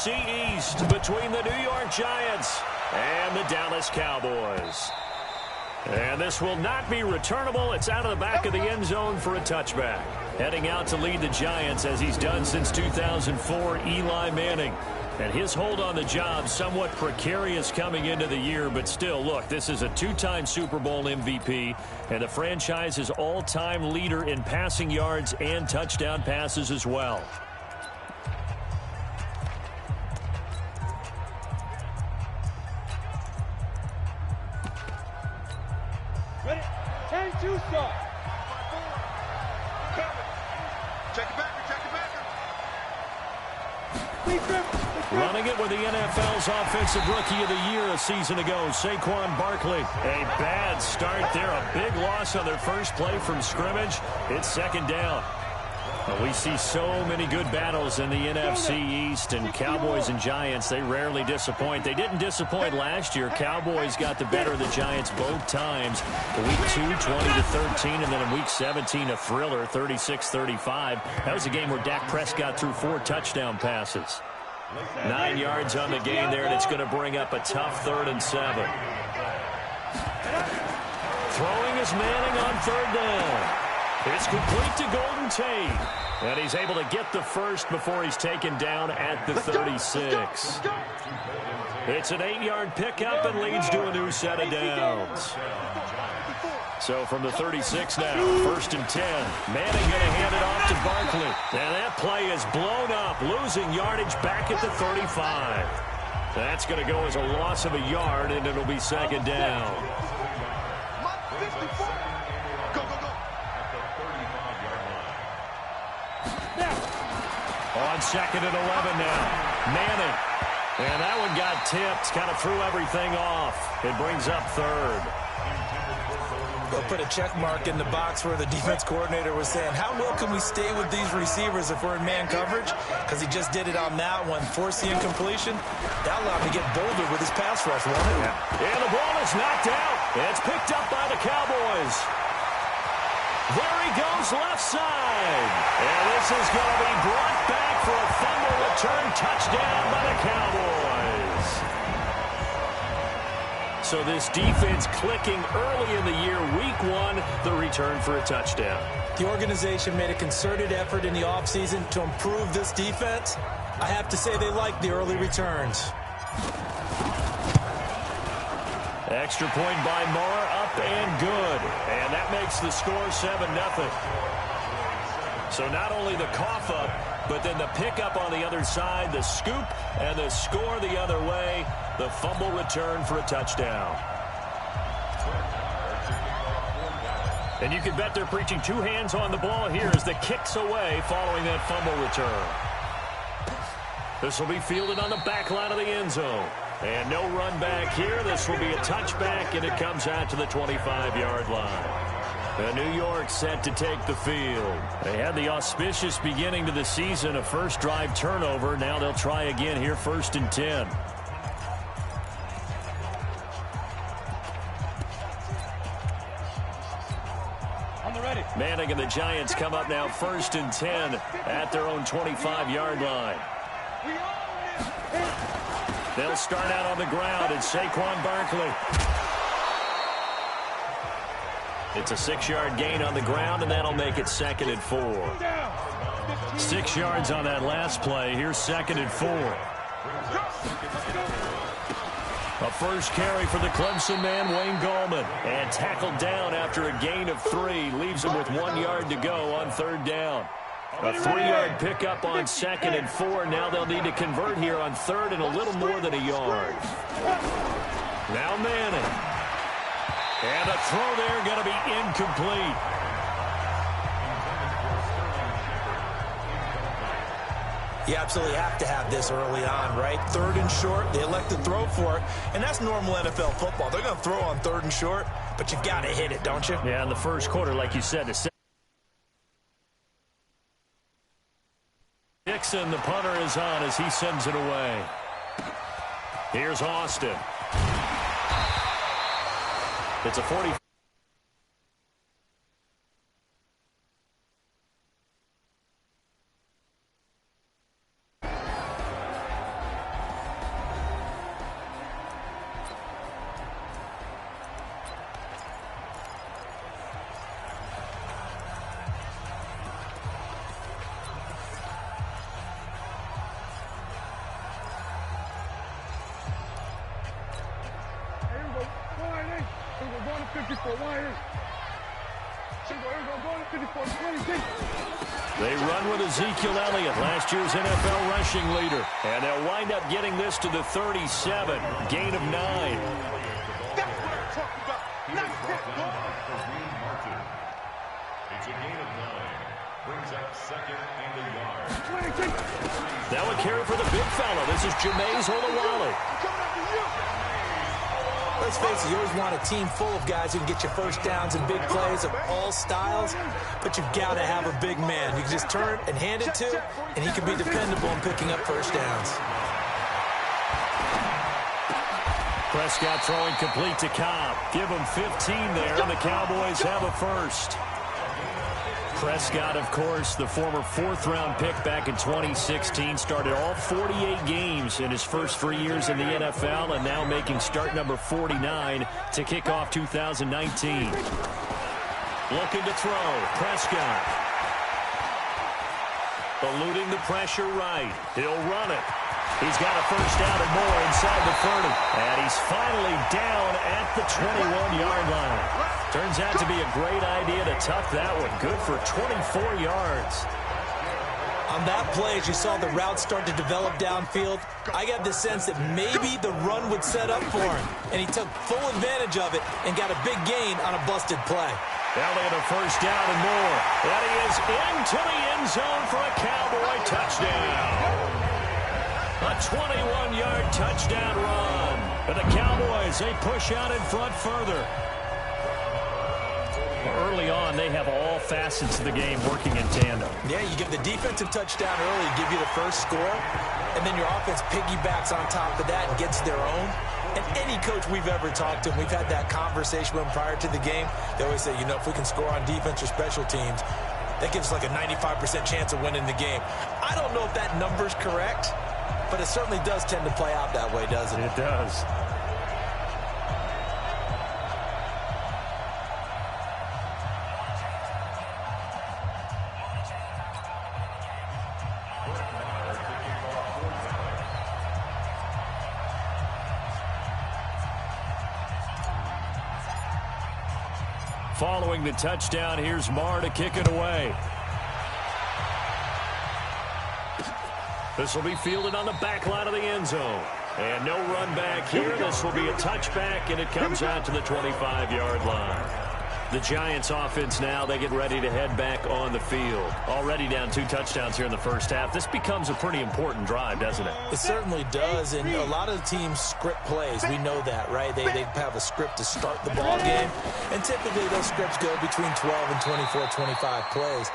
NFC East between the New York Giants and the Dallas Cowboys. And this will not be returnable. It's out of the back of the end zone for a touchback. Heading out to lead the Giants, as he's done since 2004, Eli Manning. And his hold on the job somewhat precarious coming into the year, but still, look, this is a two-time Super Bowl MVP and the franchise's all-time leader in passing yards and touchdown passes as well. Ready? 10-2 start. Check it back. Running it with the NFL's Offensive Rookie of the Year a season ago, Saquon Barkley. A bad start there, a big loss on their first play from scrimmage. It's second down. Well, we see so many good battles in the NFC East, and Cowboys and Giants, they rarely disappoint. They didn't disappoint last year. Cowboys got the better of the Giants both times. In Week 2, 20-13, and then in Week 17, a thriller, 36-35. That was a game where Dak Prescott threw 4 touchdown passes. 9 yards on the game there, and it's going to bring up a tough 3rd and 7. Throwing is Manning on 3rd down. It's complete to Golden Tate. And he's able to get the first before he's taken down at the 36. It's an 8-yard pickup and leads to a new set of downs. So from the 36 now, 1st and 10. Manning going to hand it off to Barkley. And that play is blown up, losing yardage back at the 35. That's going to go as a loss of a yard, and it'll be second down. On 2nd and 11 now. Manning. And that one got tipped. Kind of threw everything off. It brings up 3rd. They'll put a check mark in the box where the defense coordinator was saying, how well can we stay with these receivers if we're in man coverage? Because he just did it on that one. Forced the incompletion. That allowed him to get bolder with his pass rush, won't it? And the ball is knocked out. It's picked up by the Cowboys. There he goes left side. And this is going to be brought back for a fumble return touchdown by the Cowboys. So this defense clicking early in the year. Week 1, the return for a touchdown. The organization made a concerted effort in the offseason to improve this defense. I have to say they like the early returns. Extra point by Moore, up and good. And that makes the score 7-0. So not only the cough up, but then the pickup on the other side, the scoop, and the score the other way. The fumble return for a touchdown. And you can bet they're preaching 2 hands on the ball here as the kick's away following that fumble return. This will be fielded on the back line of the end zone. And no run back here. This will be a touchback, and it comes out to the 25-yard line. And New York set to take the field. They had the auspicious beginning to the season, a first drive turnover. Now they'll try again here, 1st and 10. Manning and the Giants come up now 1st and 10 at their own 25-yard line. They'll start out on the ground. It's Saquon Barkley. It's a 6-yard gain on the ground, and that'll make it 2nd and 4. 6 yards on that last play. Here's 2nd and 4. A first carry for the Clemson man, Wayne Gallman. And tackled down after a gain of 3. Leaves him with 1 yard to go on 3rd down. A 3-yard pickup on 2nd and 4. Now they'll need to convert here on 3rd and a little more than a yard. Now Manning. And a throw there going to be incomplete. You absolutely have to have this early on, right? 3rd and short, they elect to throw for it, and that's normal NFL football. They're going to throw on 3rd and short, but you've got to hit it, don't you? Yeah, in the first quarter, like you said, Dixon, the punter, is on as he sends it away. Here's Austin. It's a 40. They run with Ezekiel Elliott, last year's NFL rushing leader. And they'll wind up getting this to the 37, gain of 9. That's what I'm talking about. Nice hit, ball. It's a gain of 9. Brings up second and a yard. That would carry for the big fella. This is Jameis Olawale. Let's face it, you always want a team full of guys who can get you first downs and big plays of all styles, but you've got to have a big man. You can just turn and hand it to, and he can be dependable in picking up first downs. Prescott throwing complete to Cobb. Give him 15 there, and the Cowboys have a first. Prescott, of course, the former fourth-round pick back in 2016, started all 48 games in his first 3 years in the NFL, and now making start number 49 to kick off 2019. Looking to throw, Prescott. Eluding the pressure right. He'll run it. He's got a first down and more inside the 30. And he's finally down at the 21-yard line. Turns out to be a great idea to tuck that one. Good for 24 yards. On that play, as you saw the route start to develop downfield, I got the sense that maybe the run would set up for him. And he took full advantage of it and got a big gain on a busted play. Elliott a first down and more. And he is into the end zone for a Cowboy touchdown. A 21-yard touchdown run. And the Cowboys, they push out in front further. Early on, they have all facets of the game working in tandem. Yeah, you give the defensive touchdown early, give you the first score, and then your offense piggybacks on top of that and gets their own. And any coach we've ever talked to, we've had that conversation with them prior to the game, they always say, you know, if we can score on defense or special teams, that gives us like a 95% chance of winning the game. I don't know if that number's correct, but it certainly does tend to play out that way, doesn't it? It does. Following the touchdown, here's Marr to kick it away. This will be fielded on the back line of the end zone. And no run back here. This will be a touchback, and it comes out to the 25-yard line. The Giants offense now, they get ready to head back on the field. Already down 2 touchdowns here in the first half. This becomes a pretty important drive, doesn't it? It certainly does, and a lot of the teams script plays. We know that, right? They have a script to start the ball game, and typically those scripts go between 12 and 24, 25 plays.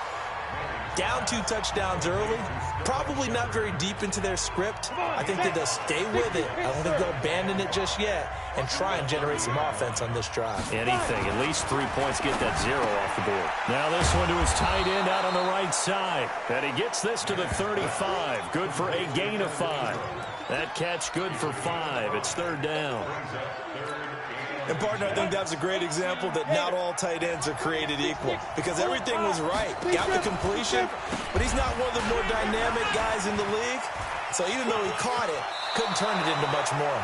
Down 2 touchdowns early, probably not very deep into their script. I think that they'll stay with it. I don't think they'll abandon it just yet and try and generate some offense on this drive. Anything, at least 3 points, get that 0 off the board. Now this one to his tight end out on the right side. And he gets this to the 35. Good for a gain of 5. That catch good for 5. It's 3rd down. And, partner, I think that's a great example that not all tight ends are created equal because everything was right. Got the completion, but he's not one of the more dynamic guys in the league. So even though he caught it, couldn't turn it into much more.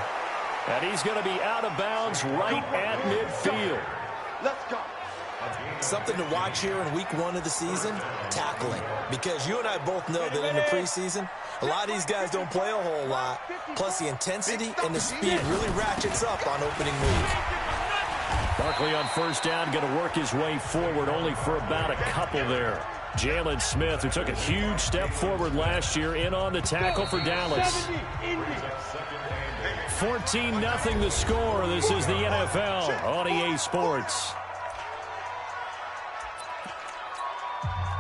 And he's going to be out of bounds right at midfield. Let's go. Something to watch here in week 1 of the season, tackling. Because you and I both know that in the preseason, a lot of these guys don't play a whole lot. Plus the intensity and the speed really ratchets up on opening week. Barkley on first down, going to work his way forward only for about a couple there. Jalen Smith, who took a huge step forward last year, in on the tackle for Dallas. 14-0 the score. This is the NFL on EA Sports.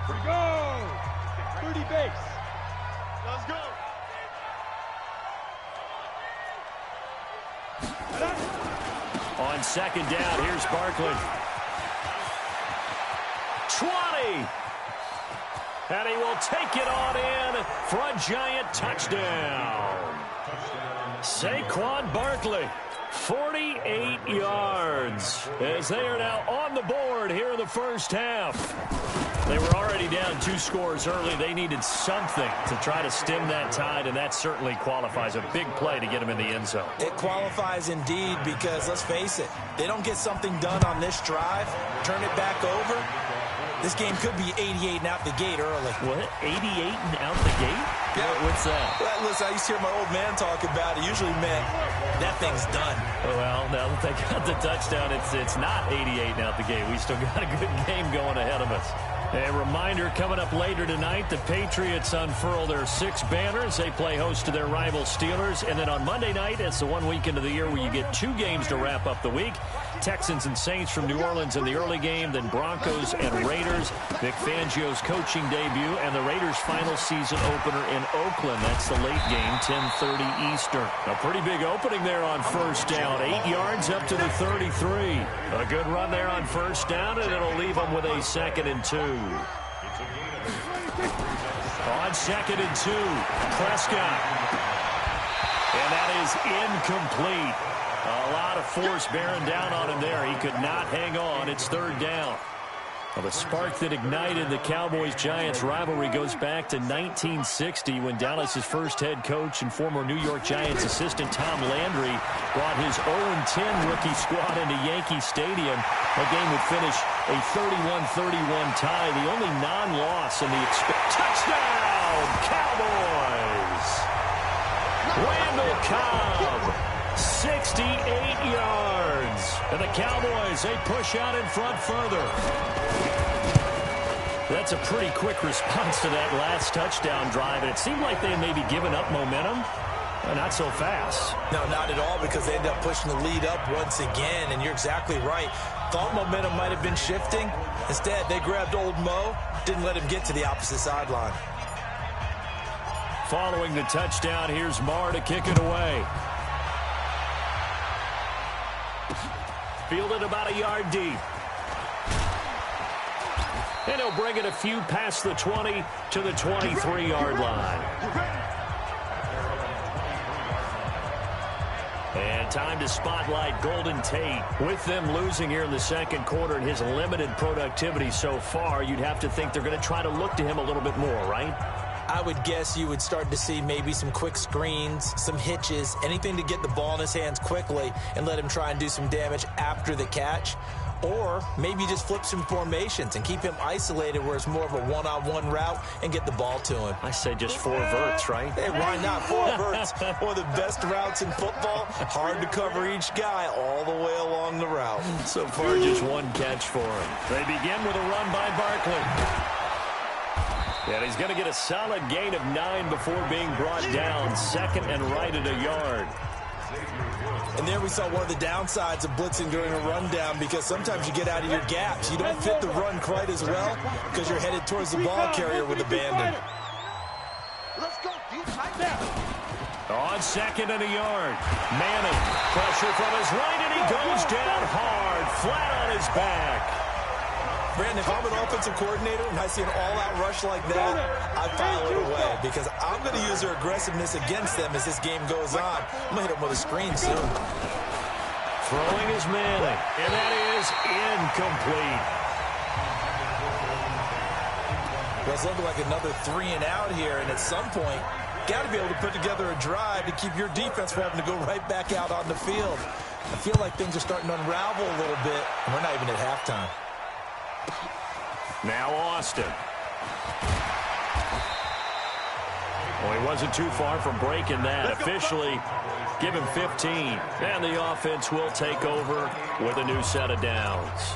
We go! 30 base. Let's go. On second down, here's Barkley. 20. And he will take it on in for a giant touchdown. Saquon Barkley, 48 yards, as they are now on the board here in the first half. They were already down 2 scores early. They needed something to try to stem that tide, and that certainly qualifies. A big play to get them in the end zone. It qualifies indeed because, let's face it, they don't get something done on this drive, turn it back over, this game could be 88 and out the gate early. What? 88 and out the gate? Yeah. What's that? Well, listen, I used to hear my old man talk about it. Usually meant that thing's done. Well, now that they got the touchdown, it's not 88 and out the gate. We still got a good game going ahead of us. A reminder, coming up later tonight, the Patriots unfurl their 6 banners. They play host to their rival Steelers. And then on Monday night, it's the one weekend of the year where you get 2 games to wrap up the week. Texans and Saints from New Orleans in the early game, then Broncos and Raiders. Vic Fangio's coaching debut, and the Raiders' final season opener in Oakland. That's the late game, 10:30 Eastern. A pretty big opening there on first down. 8 yards up to the 33. A good run there on first down, and it'll leave them with a 2nd and 2. On 2nd and 2, Prescott. And that is incomplete. A lot of force bearing down on him there. He could not hang on. It's 3rd down. Well, the spark that ignited the Cowboys-Giants rivalry goes back to 1960 when Dallas's first head coach and former New York Giants assistant Tom Landry brought his 0-10 rookie squad into Yankee Stadium. That game would finish a 31-31 tie, the only non-loss in the touchdown, Cowboys! Randall Cobb, 68 yards. And the Cowboys, they push out in front further. That's a pretty quick response to that last touchdown drive, and it seemed like they had maybe given up momentum. Not so fast. No, not at all, because they ended up pushing the lead up once again, and you're exactly right. Thought momentum might have been shifting. Instead, they grabbed old Mo, didn't let him get to the opposite sideline. Following the touchdown, here's Marr to kick it away. Fielded about a yard deep. And he'll bring it a few past the 20 to the 23-yard line. And time to spotlight Golden Tate. With them losing here in the second quarter and his limited productivity so far, you'd have to think they're going to try to look to him a little bit more, right? I would guess you would start to see maybe some quick screens, some hitches, anything to get the ball in his hands quickly and let him try and do some damage after the catch. Or maybe just flip some formations and keep him isolated where it's more of a one-on-one route and get the ball to him. I say just 4 verts, right? Hey, why not? 4 verts. One of the best routes in football. Hard to cover each guy all the way along the route. So far, just 1 catch for him. They begin with a run by Barkley. And he's going to get a solid gain of 9 before being brought down. 2nd and right at a yard. And there we saw one of the downsides of blitzing during a rundown, because sometimes you get out of your gaps. You don't fit the run quite as well because you're headed towards the ball carrier with abandon. Let's go, deep right now. On 2nd and a yard. Manning, pressure from his right, and he goes down hard, flat on his back. Brandon, if I'm an offensive coordinator and I see an all-out rush like that, I file it away, because I'm going to use their aggressiveness against them as this game goes on. I'm going to hit them with a screen soon. Throwing is Manning, and that is incomplete. Well, it's looking like another 3 and out here, and at some point, got to be able to put together a drive to keep your defense from having to go right back out on the field. I feel like things are starting to unravel a little bit, and we're not even at halftime. Now Austin. Well, he wasn't too far from breaking that. Officially, give him 15. And the offense will take over with a new set of downs.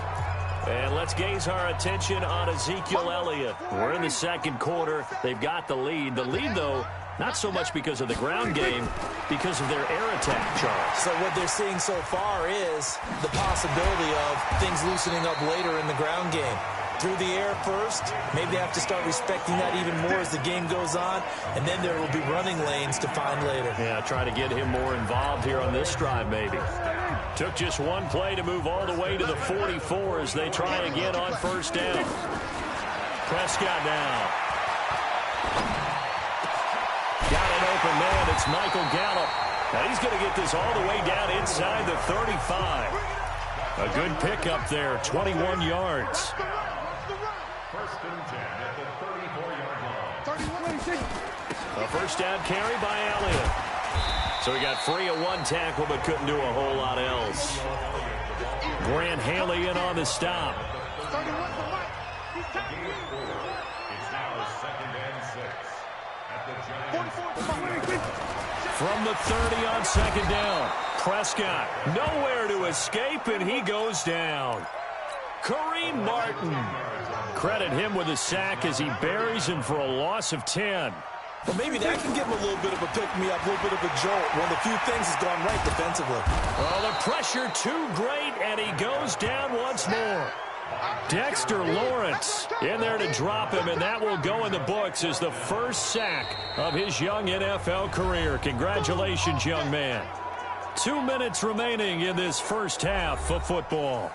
And let's gaze our attention on Ezekiel Elliott. We're in the second quarter. They've got the lead. The lead, though, not so much because of the ground game, because of their air attack, Charles. So what they're seeing so far is the possibility of things loosening up later in the ground game. Through the air first, maybe they have to start respecting that even more as the game goes on, and then there will be running lanes to find later. Yeah, try to get him more involved here on this drive, maybe. Took just 1 play to move all the way to the 44 as they try again on first down. Prescott now. Got an open man. It's Michael Gallup. Now he's going to get this all the way down inside the 35. A good pickup there, 21 yards. First and 10 at the 34-yard line. A first down carry by Elliott. So he got free of one tackle but couldn't do a whole lot else. Grant Haley in on the stop. It's now second and 6 at the Giants. From the 30 on second down. Prescott nowhere to escape, and he goes down. Kareem Martin. Credit him with a sack as he buries him for a loss of 10. Well, maybe that can give him a little bit of a pick-me-up, a little bit of a jolt. One of the few things has gone right defensively. Oh, the pressure too great, and he goes down once more. Dexter Lawrence in there to drop him, and that will go in the books as the first sack of his young NFL career. Congratulations, young man. 2 minutes remaining in this first half of football.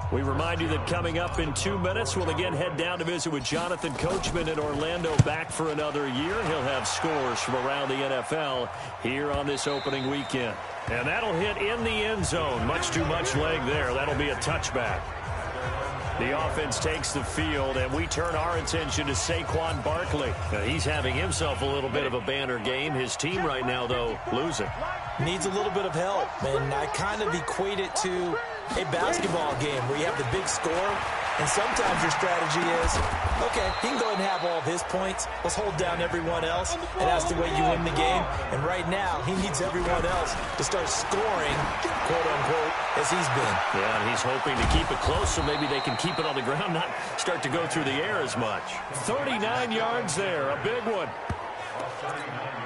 We remind you that coming up in 2 minutes, we'll again head down to visit with Jonathan Coachman in Orlando, back for another year. He'll have scores from around the NFL here on this opening weekend. And that'll hit in the end zone. Much too much leg there. That'll be a touchback. The offense takes the field, and we turn our attention to Saquon Barkley. Now, he's having himself a little bit of a banner game. His team right now, though, losing. Needs a little bit of help, and I kind of equate it to a basketball game where you have the big score, and sometimes your strategy is, okay, he can go ahead and have all of his points. Let's hold down everyone else, and that's the way you win the game. And right now, he needs everyone else to start scoring, quote-unquote, as he's been. Yeah, and he's hoping to keep it close so maybe they can keep it on the ground, not start to go through the air as much. 39 yards there, a big one.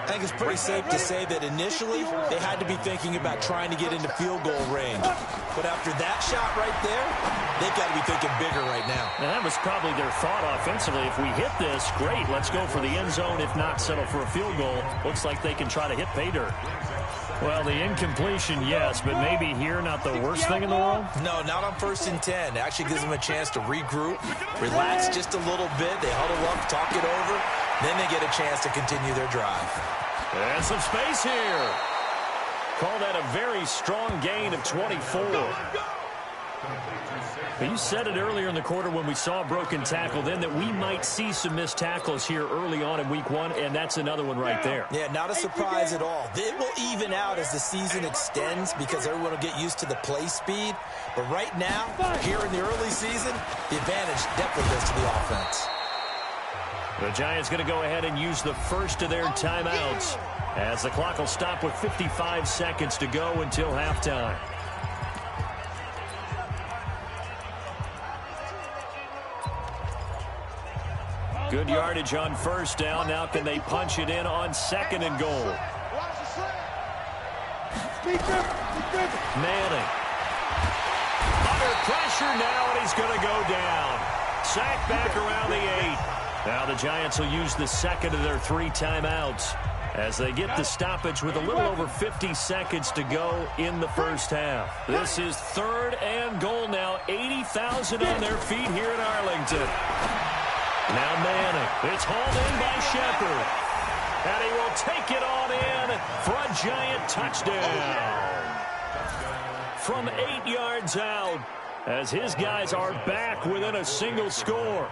I think it's pretty safe to say that initially they had to be thinking about trying to get into field goal range. But after that shot right there, they've got to be thinking bigger right now. And that was probably their thought offensively. If we hit this, great, let's go for the end zone. If not, settle for a field goal. Looks like they can try to hit pay dirt. Well, the incompletion, yes, but maybe here not the worst thing in the world? No, not on 1st and 10. It actually gives them a chance to regroup, relax just a little bit. They huddle up, talk it over. Then they get a chance to continue their drive. And some space here. Call that a very strong gain of 24. You said it earlier in the quarter when we saw a broken tackle then that we might see some missed tackles here early on in week 1, and that's another one right there. Yeah, not a surprise at all. It will even out as the season extends because everyone will get used to the play speed. But right now, here in the early season, the advantage definitely goes to the offense. The Giants going to go ahead and use the first of their timeouts as the clock will stop with 55 seconds to go until halftime. Good yardage on first down. Now can they punch it in on 2nd and goal? Manning. Under pressure now, and he's going to go down. Sacked back around the 8. Now the Giants will use the second of their 3 timeouts as they get the stoppage with a little over 50 seconds to go in the first half. This is 3rd and goal now. 80,000 on their feet here in Arlington. Now Manning. It's hauled in by Shepard. And he will take it on in for a Giant touchdown. From 8 yards out as his guys are back within a single score.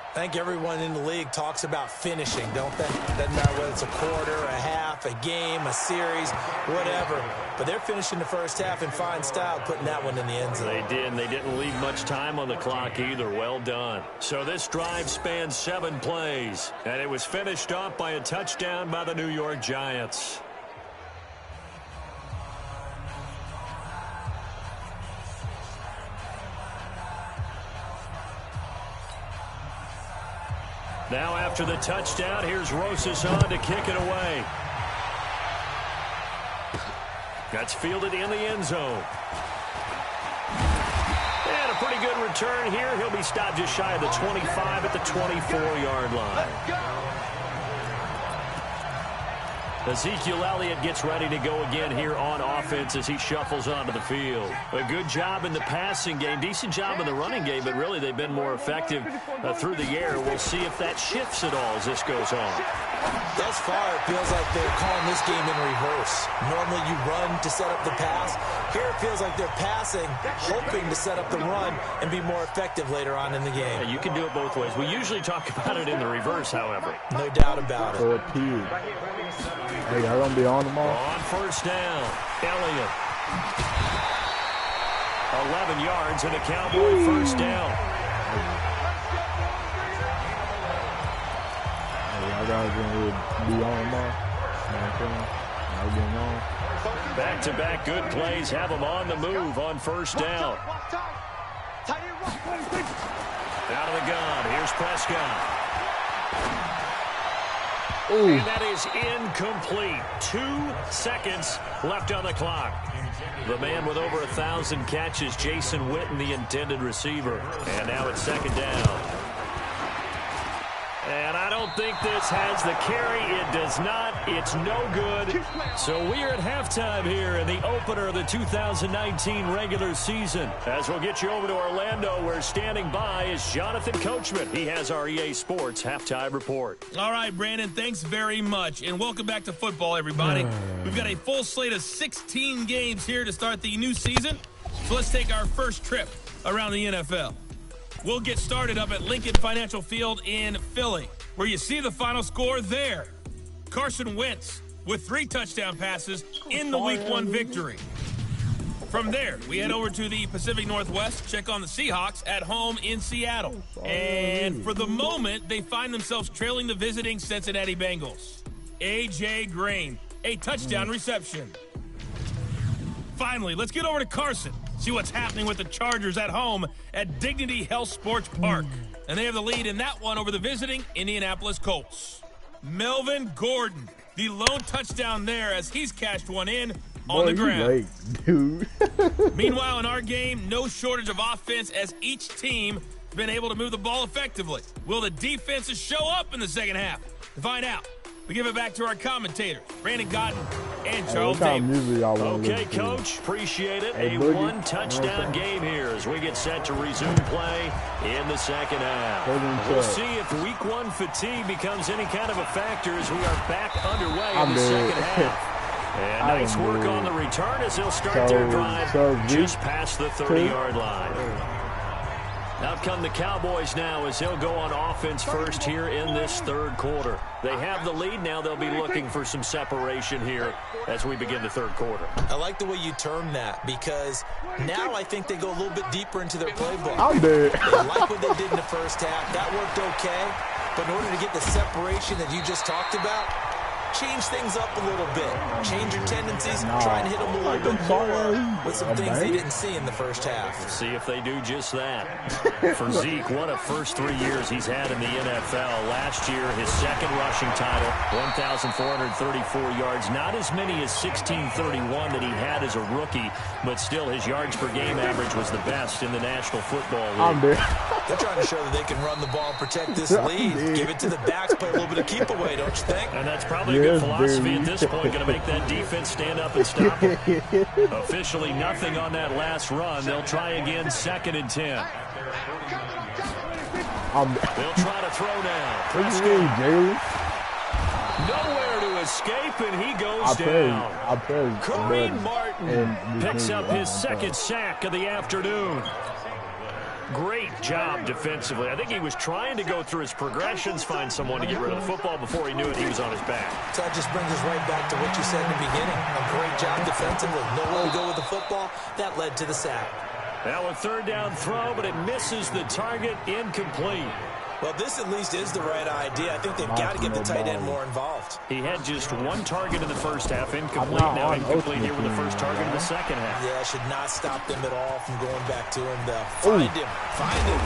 I think everyone in the league talks about finishing, don't they? Doesn't matter whether it's a quarter, a half, a game, a series, whatever. But they're finishing the first half in fine style, putting that one in the end zone. They did, and they didn't leave much time on the clock either. Well done. So this drive spanned 7 plays, and it was finished off by a touchdown by the New York Giants. Now after the touchdown, here's Rosas on to kick it away. That's fielded in the end zone. And a pretty good return here. He'll be stopped just shy of the 25 at the 24-yard line. Ezekiel Elliott gets ready to go again here on offense as he shuffles onto the field. A good job in the passing game, decent job in the running game, but really they've been more effective through the air. We'll see if that shifts at all as this goes on. Thus far, it feels like they're calling this game in reverse. Normally you run to set up the pass. Here it feels like they're passing, hoping to set up the run and be more effective later on in the game. Yeah, you can do it both ways. We usually talk about it in the reverse, however. No doubt about it. Hey, y'all gonna be on tomorrow? On first down, Elliott. 11 yards and a Cowboy first down. Y'all guys gonna be on tomorrow? Y'all getting on? Back-to-back good plays have them on the move on first down. Out of the gun, here's Prescott. Ooh. And that is incomplete. 2 seconds left on the clock. The man with over 1,000 catches, Jason Witten, the intended receiver. And now it's second down. And I don't think this has the carry. It does not. It's no good. So we are at halftime here in the opener of the 2019 regular season. As we'll get you over to Orlando, where standing by is Jonathan Coachman. He has our EA Sports halftime report. All right, Brandon, thanks very much. And welcome back to football, everybody. We've got a full slate of 16 games here to start the new season. So let's take our first trip around the NFL. We'll get started up at Lincoln Financial Field in Philly, where you see the final score there. Carson Wentz with 3 touchdown passes in the Week 1 victory. From there, we head over to the Pacific Northwest, check on the Seahawks at home in Seattle. And for the moment, they find themselves trailing the visiting Cincinnati Bengals. A.J. Green, a touchdown reception. Finally, let's get over to Carson. See what's happening with the Chargers at home at Dignity Health Sports Park. And they have the lead in that one over the visiting Indianapolis Colts. Melvin Gordon, the lone touchdown there as he's cashed one in on the ground. Late, dude. Meanwhile, in our game, no shortage of offense as each team has been able to move the ball effectively. Will the defenses show up in the second half? To find out, we give it back to our commentators, Brandon Godden and Charles Davis. Okay, Coach, appreciate it. A one-touchdown game here as we get set to resume play in the second half. We'll see if Week 1 fatigue becomes any kind of a factor as we are back underway in the second half. And nice work on the return as they'll start their drive just past the 30-yard line. Out come the Cowboys now as they'll go on offense first here in this third quarter. They have the lead. Now they'll be looking for some separation here as we begin the third quarter. I like the way you term that because now I think they go a little bit deeper into their playbook. I'm dead. They like what they did in the first half. That worked okay. But in order to get the separation that you just talked about, change things up a little bit. Change your tendencies. Try and hit them a little bit more with some things they didn't see in the first half. See if they do just that. For Zeke, what a first 3 years he's had in the NFL. Last year, his second rushing title, 1,434 yards. Not as many as 1,631 that he had as a rookie, but still his yards per game average was the best in the National Football League. They're trying to show that they can run the ball and protect this lead. Give it to the backs, play a little bit of keep away, don't you think? And that's probably a good philosophy at this point. Going to make that defense stand up and stop it. Officially nothing on that last run. They'll try again, 2nd and 10. They'll try to throw now. Nowhere to escape, and he goes down. Kareem Martin picks up his second sack of the afternoon. Great job defensively. I think he was trying to go through his progressions, find someone to get rid of the football. Before he knew it, he was on his back. So that just brings us right back to what you said in the beginning. A great job defensively. Nowhere to go with the football. That led to the sack. Now a third down throw, but it misses the target. Incomplete. Well, this at least is the right idea. I think they've got to get the tight end more involved. He had just one target in the first half, incomplete. Now incomplete here with the first target in the second half. Yeah, should not stop them at all from going back to him. Find him. Find him.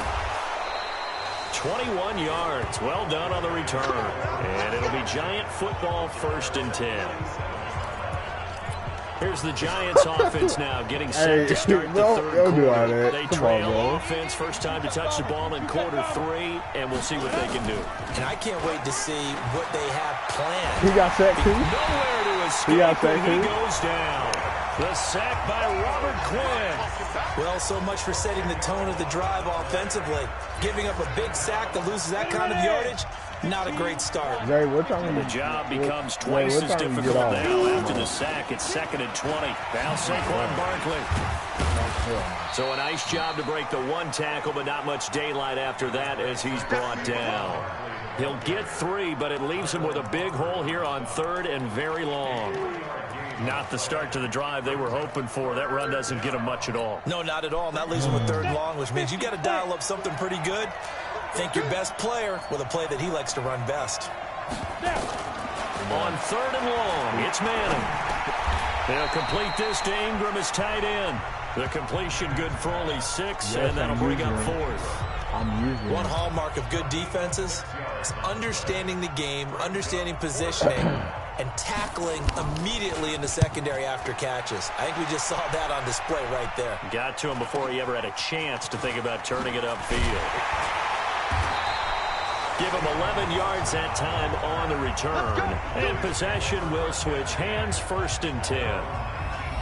21 yards. Well done on the return. And it'll be Giant football, 1st and 10. Here's the Giants offense now getting set to start the third quarter. They trail offense, first time to touch the ball in quarter 3, and we'll see what they can do. And I can't wait to see what they have planned. He got sacked too. Nowhere to escape, and he goes down. The sack by Robert Quinn. Well, so much for setting the tone of the drive offensively. Giving up a big sack that loses that kind of yardage, not a great start. Zay, what time The job becomes twice as difficult now after the sack. It's 2nd and 20. Now Saquon Barkley. So a nice job to break the one tackle, but not much daylight after that as he's brought down. He'll get 3, but it leaves him with a big hole here on 3rd and very long. Not the start to the drive they were hoping for. That run doesn't get him much at all. No, not at all. And that leaves him with 3rd and long, which means you've got to dial up something pretty good. Think your best player with a play that he likes to run best. On 3rd and long, it's Manning. They'll complete this to Ingram as tight end. The completion good for only 6, and that'll bring up 4th. One hallmark of good defenses is understanding the game, understanding positioning, and tackling immediately in the secondary after catches. I think we just saw that on display right there. Got to him before he ever had a chance to think about turning it upfield. Give him 11 yards that time on the return. And possession will switch hands, 1st and 10.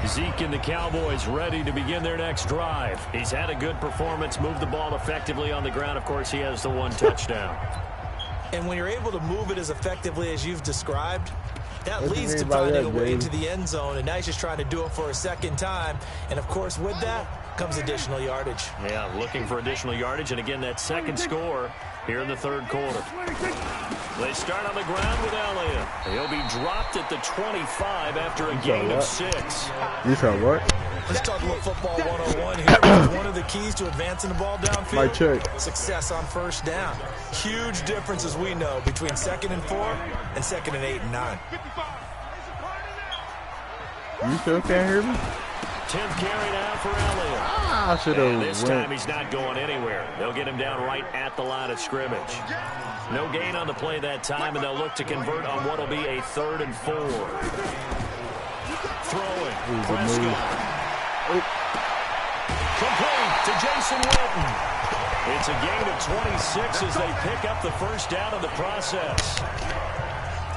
Zeke and the Cowboys ready to begin their next drive. He's had a good performance, moved the ball effectively on the ground. Of course, he has the 1 touchdown. And when you're able to move it as effectively as you've described, that leads to finding a way into the end zone. And now he's just trying to do it for a 2nd time. And, of course, with that comes additional yardage. Yeah, looking for additional yardage. And, again, that 2nd score here in the 3rd quarter. They start on the ground with Elliott. He'll be dropped at the 25 after a gain of 6. You said what? Let's talk a little football 101 here. One of the keys to advancing the ball downfield. My check. Success on 1st down. Huge difference, as we know, between 2nd and 4 and 2nd and 8 and 9. You still can't hear me? 10th carry now for Elliott. I should have. This time he's not going anywhere. They'll get him down right at the line of scrimmage. No gain on the play that time, and they'll look to convert on what will be a 3rd and 4. Throwing. Prescott. Complete to Jason Witten. It's a gain of 26 as they pick up the 1st down in the process.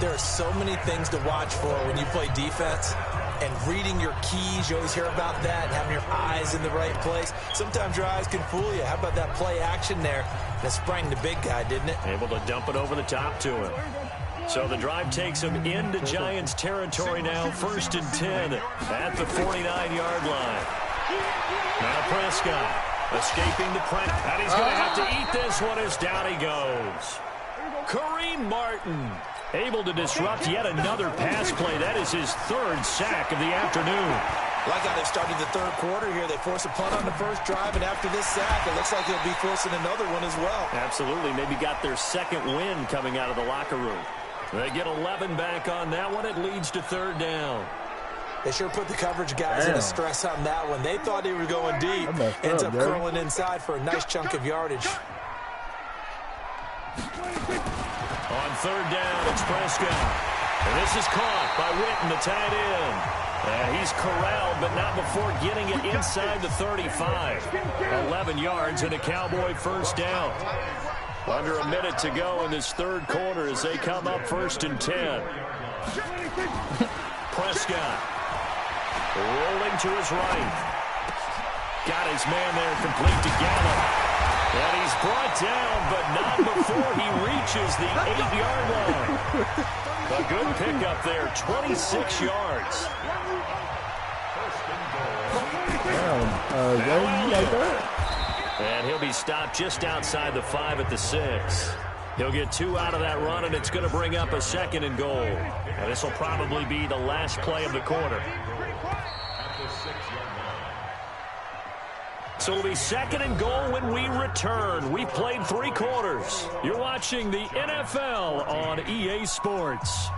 There are so many things to watch for when you play defense. And reading your keys, you always hear about that, and having your eyes in the right place. Sometimes your eyes can fool you. How about that play action there? And it sprang the big guy, didn't it? Able to dump it over the top to him. So the drive takes him into Giants territory now, 1st and 10 at the 49-yard line. Now Prescott escaping the pressure. And he's going to have to eat this one as down he goes. Kareem Martin able to disrupt yet another pass play. That is his 3rd sack of the afternoon. Like how they started the 3rd quarter here. They force a punt on the 1st drive, and after this sack, it looks like they'll be forcing another one as well. Absolutely. Maybe got their 2nd win coming out of the locker room. They get 11 back on that one. It leads to 3rd down. They sure put the coverage guys in a stress on that one. They thought he was going deep. Ends up curling inside for a nice chunk of yardage. On 3rd down, it's Prescott. And this is caught by Witten, the tight end. He's corralled, but not before getting it inside the 35. 11 yards and a Cowboy 1st down. Under a minute to go in this 3rd quarter as they come up 1st and 10. Prescott rolling to his right. Got his man there complete to Gallup. And he's brought down, but not before he reaches the 8-yard line. A good pickup there, 26 yards. And he'll be stopped just outside the 5 at the 6. He'll get 2 out of that run, and it's going to bring up a 2nd and goal. And this will probably be the last play of the quarter. So it'll be 2nd and goal when we return. We've played 3 quarters. You're watching the NFL on EA Sports.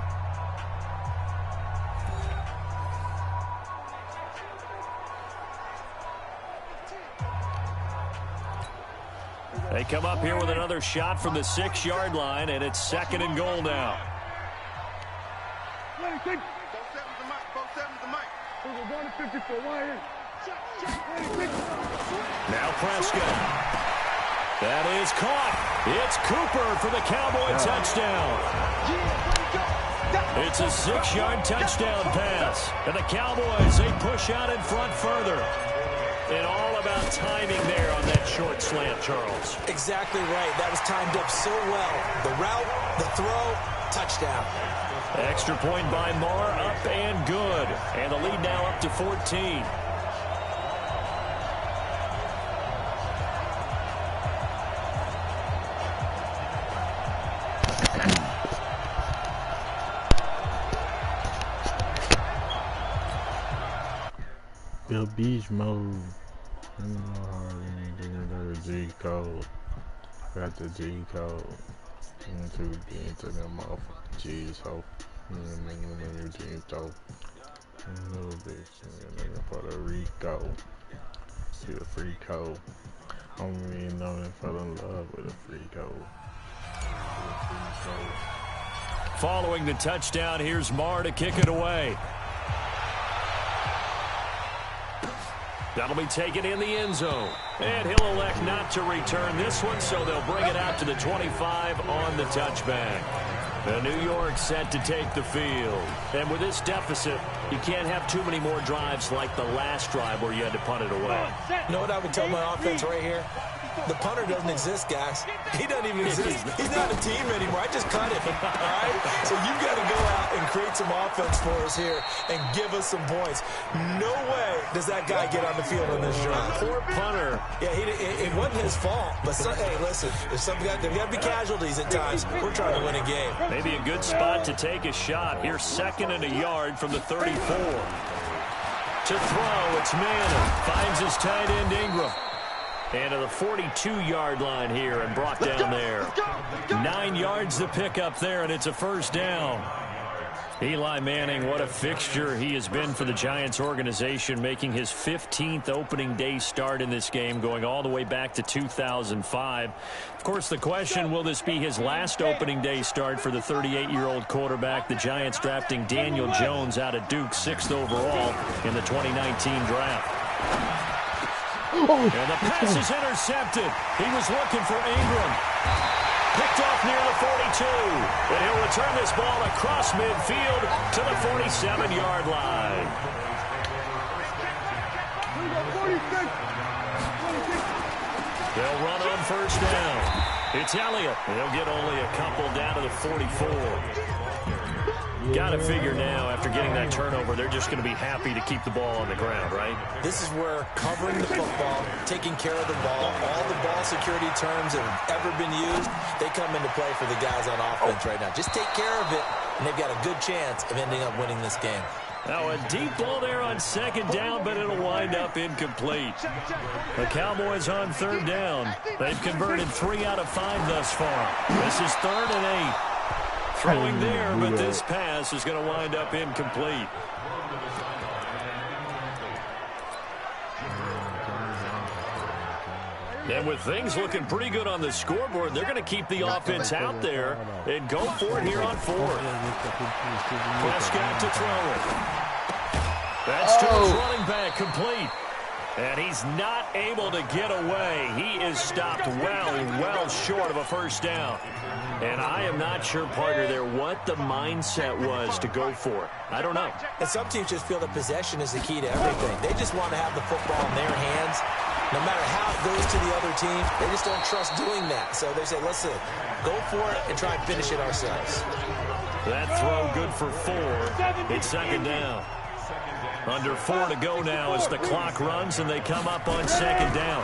They come up here with another shot from the 6-yard line, and it's 2nd and goal now. Now Prescott. That is caught. It's Cooper for the Cowboy touchdown. It's a 6-yard touchdown pass. And the Cowboys, they push out in front further. And all about timing there on that short slant, Charles. Exactly right. That was timed up so well. The route, the throw, touchdown. Extra point by Marr, up and good. And the lead now up to 14. The beast mode. I don't know how anything the G code. Got the G code. Into them off G's ho. G's though. Little bitch. Puerto Rico. See the free code. I don't even know if I fell in love with a free code. Following the touchdown, here's Marr to kick it away. That'll be taken in the end zone. And he'll elect not to return this one, so they'll bring it out to the 25 on the touchback. The New York set to take the field. And with this deficit, you can't have too many more drives like the last drive where you had to punt it away. You know what I would tell my offense right here? The punter doesn't exist, guys. He doesn't even exist. He's not a team anymore. I just cut him, all right? So you've got to go out and create some offense for us here and give us some points. No way does that guy get on the field in this drive. Poor punter. Yeah, it wasn't his fault. But, hey, listen, there's got to be casualties at times. We're trying to win a game. Maybe a good spot to take a shot. Here's 2nd and a yard from the 34. To throw, it's Manning. Finds his tight end, Ingram. And to the 42-yard line here and brought down there. 9 yards to pick up there, and it's a first down. Eli Manning, what a fixture he has been for the Giants organization, making his 15th opening day start in this game, going all the way back to 2005. Of course, the question, will this be his last opening day start for the 38-year-old quarterback? The Giants drafting Daniel Jones out of Duke, 6th overall in the 2019 draft. And the pass is intercepted. He was looking for Ingram. Picked off near the 42. And he'll return this ball across midfield to the 47-yard line. They'll run on first down. It's Elliott. They'll get only a couple down to the 44. Got to figure now, after getting that turnover, they're just going to be happy to keep the ball on the ground, right? This is where covering the football, taking care of the ball, all the ball security terms that have ever been used, they come into play for the guys on offense right now. Just take care of it, and they've got a good chance of ending up winning this game. Now a deep ball there on 2nd down, but it'll wind up incomplete. The Cowboys on 3rd down. They've converted 3 out of 5 thus far. This is 3rd and 8. Throwing there, but this pass is going to wind up incomplete. And with things looking pretty good on the scoreboard, they're going to keep the offense out there and go for it here on 4th. Prescott to throw it. That's to his running back, complete. And he's not able to get away. He is stopped well short of a first down. And I am not sure, partner, there what the mindset was to go for it. I don't know. And some teams just feel that possession is the key to everything. They just want to have the football in their hands. No matter how it goes to the other team, they just don't trust doing that. So they say, listen, go for it and try and finish it ourselves. That throw good for 4. It's 2nd down. Under 4 to go now as the clock runs and they come up on 2nd down.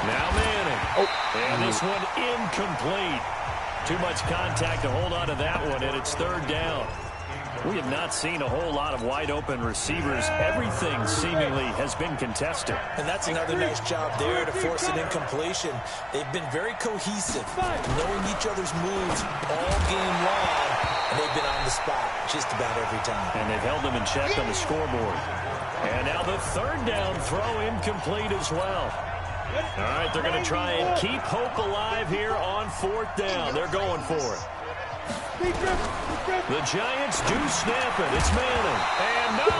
Now Manning. And this one incomplete. Too much contact to hold on to that one, and it's 3rd down. We have not seen a whole lot of wide-open receivers. Everything seemingly has been contested. And that's another nice job there to force an incompletion. They've been very cohesive, knowing each other's moves all game long, and they've been on the spot just about every time. And they've held them in check on the scoreboard. And now the 3rd down throw incomplete as well. All right, they're going to try and keep hope alive here on 4th down. They're going for it. The Giants do snap it. It's Manning. And no,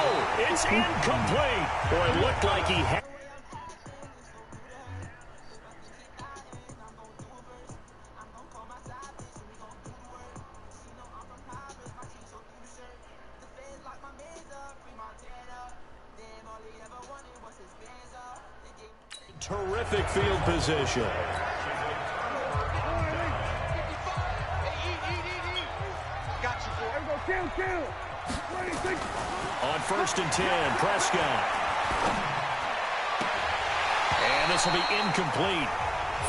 it's incomplete. Boy, it looked like he had. Terrific field position. On 1st and 10, Prescott. And this will be incomplete.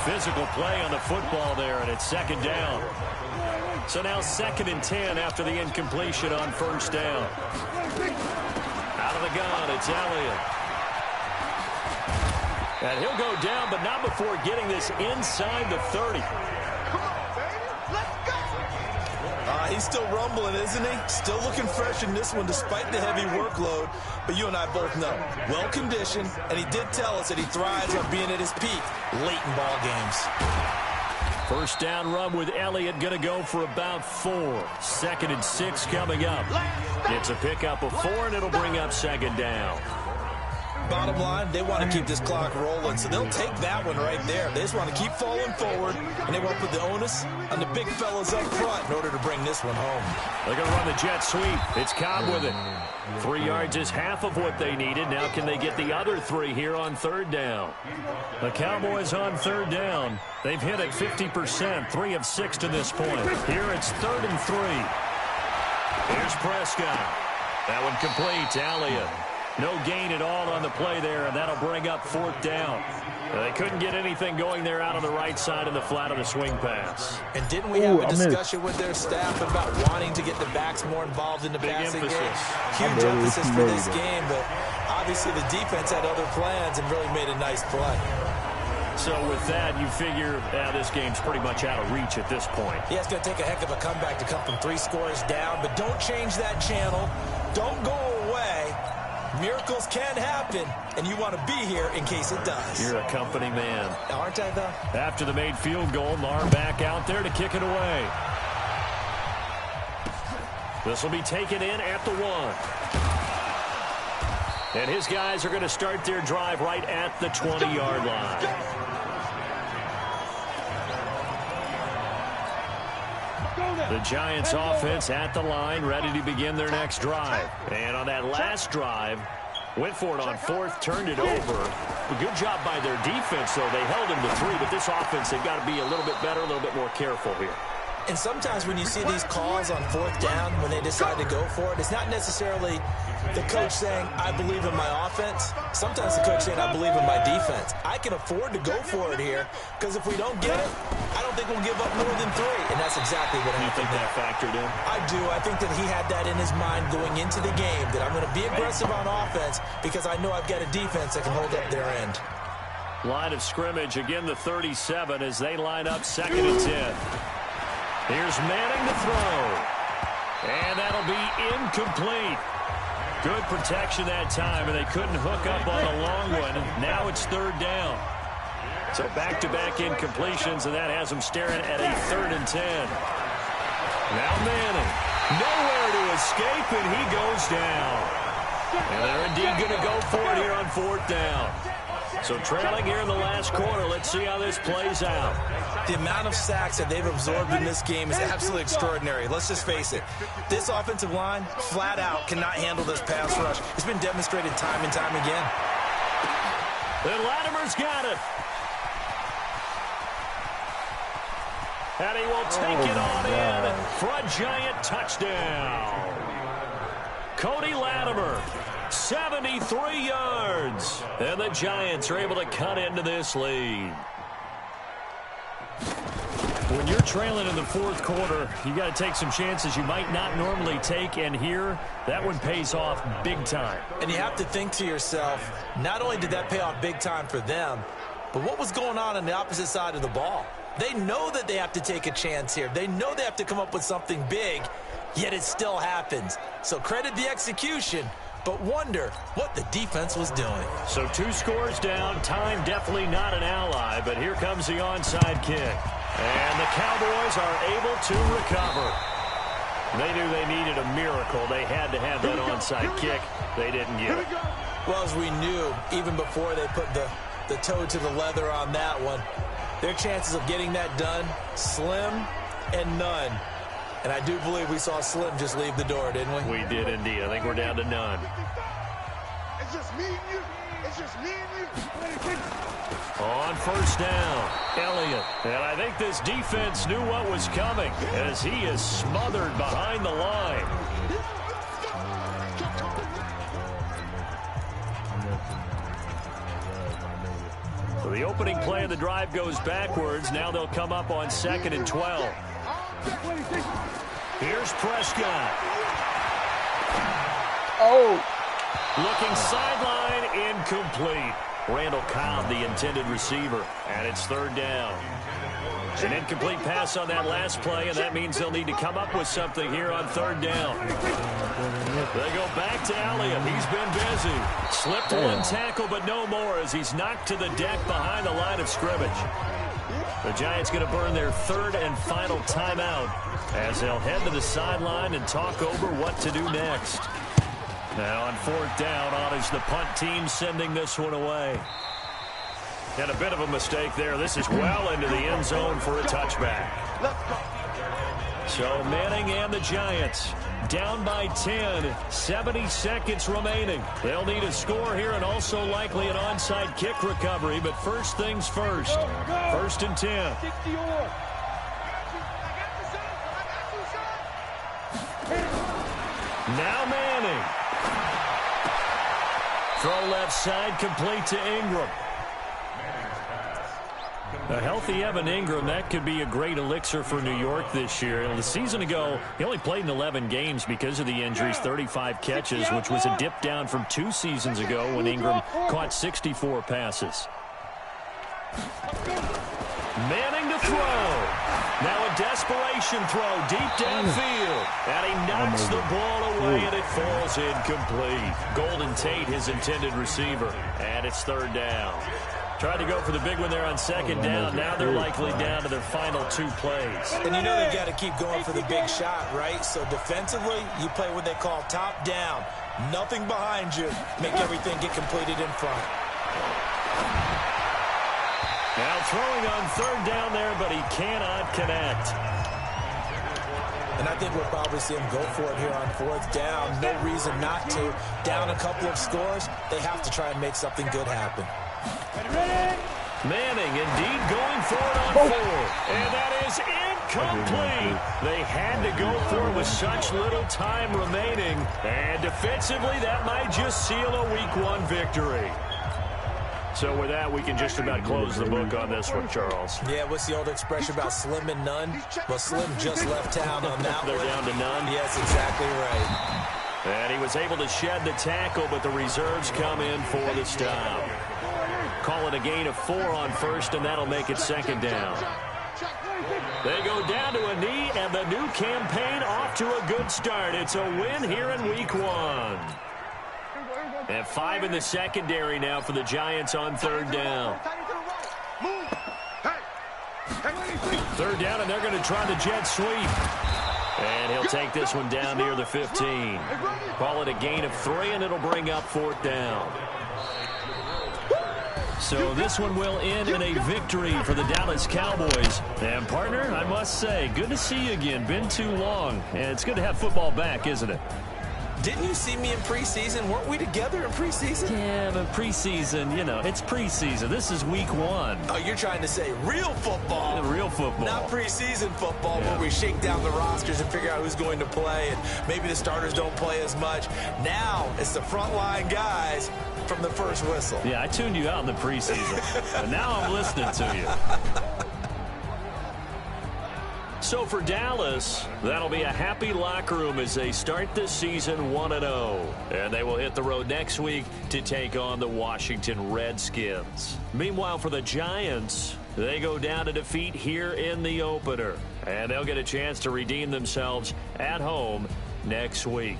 Physical play on the football there, and it's 2nd down. So now 2nd and 10 after the incompletion on 1st down. Out of the gun, it's Elliott. And he'll go down, but not before getting this inside the 30. He's still rumbling, isn't he? Still looking fresh in this one despite the heavy workload. But you and I both know, well-conditioned, and he did tell us that he thrives on being at his peak late in ball games. 1st down run with Elliott going to go for about 4. 2nd and 6 coming up. It's a pickup of 4, and it'll bring up 2nd down. Bottom line, they want to keep this clock rolling, so they'll take that one right there. They just want to keep falling forward, and they want to put the onus on the big fellas up front in order to bring this one home. They're going to run the jet sweep. It's Cobb with it. 3 yards is half of what they needed. Now can they get the other 3 here on 3rd down? The Cowboys on 3rd down. They've hit it 50%, 3 of 6 to this point. Here it's 3rd and 3. Here's Prescott. That one complete to Elliott. No gain at all on the play there, and that'll bring up 4th down. They couldn't get anything going there out on the right side of the flat of the swing pass. And didn't we have a discussion with their staff about wanting to get the backs more involved in the passing game? Huge emphasis for this game, but obviously the defense had other plans and really made a nice play. So with that, you figure this game's pretty much out of reach at this point. Yeah, it's going to take a heck of a comeback to come from 3 scores down, but don't change that channel. Don't go away. Miracles can happen, and you want to be here in case it does. You're a company man. Aren't I, though? After the made field goal, Lar back out there to kick it away. This will be taken in at the 1. And his guys are going to start their drive right at the 20-yard line. The Giants offense at the line, ready to begin their next drive. And on that last drive, went for it on 4th, turned it over. A good job by their defense, though. They held him to 3, but this offense, they've got to be a little bit better, a little bit more careful here. And sometimes when you see these calls on 4th down, when they decide to go for it, it's not necessarily the coach saying, I believe in my offense. Sometimes the coach saying, I believe in my defense. I can afford to go for it here, because if we don't get it, I don't think we'll give up more than 3. And that's exactly what happened. You think that factored in? I do. I think that he had that in his mind going into the game, that I'm going to be aggressive on offense because I know I've got a defense that can hold up their end. Line of scrimmage, again the 37 as they line up 2nd and 10. Here's Manning to throw. And that'll be incomplete. Good protection that time, and they couldn't hook up on a long one. Now it's 3rd down. So back-to-back incompletions, and that has them staring at a 3rd and 10. Now Manning. Nowhere to escape, and he goes down. And they're indeed going to go for it here on 4th down. So trailing here in the last quarter. Let's see how this plays out. The amount of sacks that they've absorbed in this game is absolutely extraordinary. Let's just face it. This offensive line, flat out, cannot handle this pass rush. It's been demonstrated time and time again. Then Latimer's got it. And he will take it on in for a giant touchdown. Cody Latimer, 73 yards. And the Giants are able to cut into this lead. When you're trailing in the 4th quarter, you got to take some chances you might not normally take, and here, that one pays off big time. And you have to think to yourself, not only did that pay off big time for them, but what was going on the opposite side of the ball? They know that they have to take a chance here. They know they have to come up with something big, yet it still happens. So credit the execution, but wonder what the defense was doing. So 2 scores down, time definitely not an ally, but here comes the onside kick. And the Cowboys are able to recover. They knew they needed a miracle. They had to have that onside kick. They didn't get it. Well, as we knew, even before they put the toe to the leather on that one, their chances of getting that done, slim and none. And I do believe we saw Slim just leave the door, didn't we? We did indeed. I think we're down to none. It's just me and you. It's just me and you. On first down, Elliott. And I think this defense knew what was coming as he is smothered behind the line. So the opening play of the drive goes backwards. Now they'll come up on 2nd and 12. Here's Prescott. Oh. Looking sideline, incomplete. Randall Cobb, the intended receiver, and it's 3rd down. An incomplete pass on that last play, and that means they'll need to come up with something here on 3rd down. They go back to Elliott. He's been busy. Slipped one tackle, but no more as he's knocked to the deck behind the line of scrimmage. The Giants going to burn their 3rd and final timeout as they'll head to the sideline and talk over what to do next. Now on 4th down, on is the punt team sending this one away. And a bit of a mistake there. This is well into the end zone for a touchback. So Manning and the Giants down by 10, 70 seconds remaining. They'll need a score here and also likely an onside kick recovery. But first things first, 1st and 10. Now Manning. Throw left side, complete to Ingram. A healthy Evan Ingram, that could be a great elixir for New York this year. The season ago, he only played in 11 games because of the injuries, 35 catches, which was a dip down from 2 seasons ago when Ingram caught 64 passes. Manning to throw. Now a desperation throw deep downfield. And he knocks the ball away, and it falls incomplete. Golden Tate, his intended receiver. And it's 3rd down. Tried to go for the big one there on 2nd down. Now they're likely down to their final 2 plays. And you know they've got to keep going for the big shot, right? So defensively, you play what they call top down. Nothing behind you. Make everything get completed in front. Now throwing on 3rd down there, but he cannot connect. And I think we'll probably see him go for it here on 4th down. No reason not to. Down a couple of scores, they have to try and make something good happen. Manning indeed going for it on 4. And that is incomplete. They had to go for it with such little time remaining. And defensively, that might just seal a Week 1 victory. So with that, we can just about close the book on this one, Charles. Yeah, what's the old expression about slim and none? Well, Slim just left town on that They're one. down to none. Yes, exactly right. And he was able to shed the tackle, but the reserves come in for the stop. Call it a gain of 4 on 1st, and that'll make it 2nd down. They go down to a knee, and the new campaign off to a good start. It's a win here in Week 1. And 5 in the secondary now for the Giants on 3rd down. 3rd down, and they're going to try the jet sweep. And he'll take this one down near the 15. Call it a gain of 3, and it'll bring up 4th down. So this one will end in a victory for the Dallas Cowboys. And, partner, I must say, good to see you again. Been too long. And it's good to have football back, isn't it? Didn't you see me in preseason? Weren't we together in preseason? Yeah, but preseason, you know, it's preseason. This is Week 1. Oh, you're trying to say real football. Real football. Not preseason football where we shake down the rosters and figure out who's going to play, and maybe the starters don't play as much. Now it's the frontline guys from the first whistle. Yeah, I tuned you out in the preseason, but now I'm listening to you. So for Dallas, that'll be a happy locker room as they start this season 1-0. And they will hit the road next week to take on the Washington Redskins. Meanwhile, for the Giants, they go down to defeat here in the opener. And they'll get a chance to redeem themselves at home next week.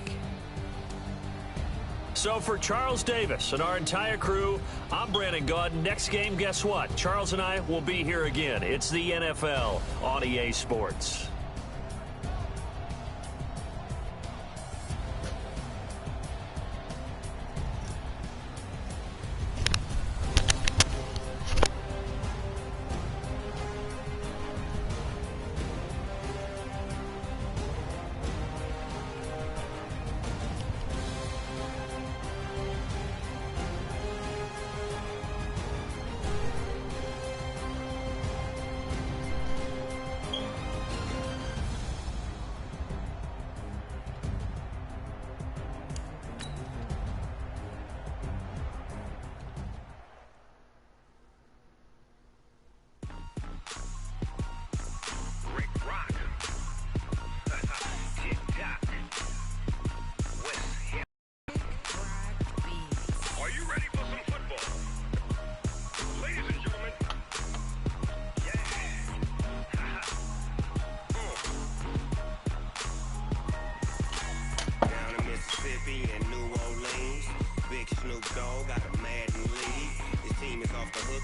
So for Charles Davis and our entire crew, I'm Brandon Gaudin. Next game, guess what? Charles and I will be here again. It's the NFL on EA Sports.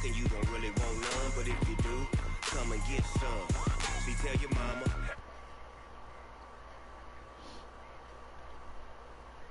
thinking you don't really want none, but if you do, come and get some. See, tell your mama,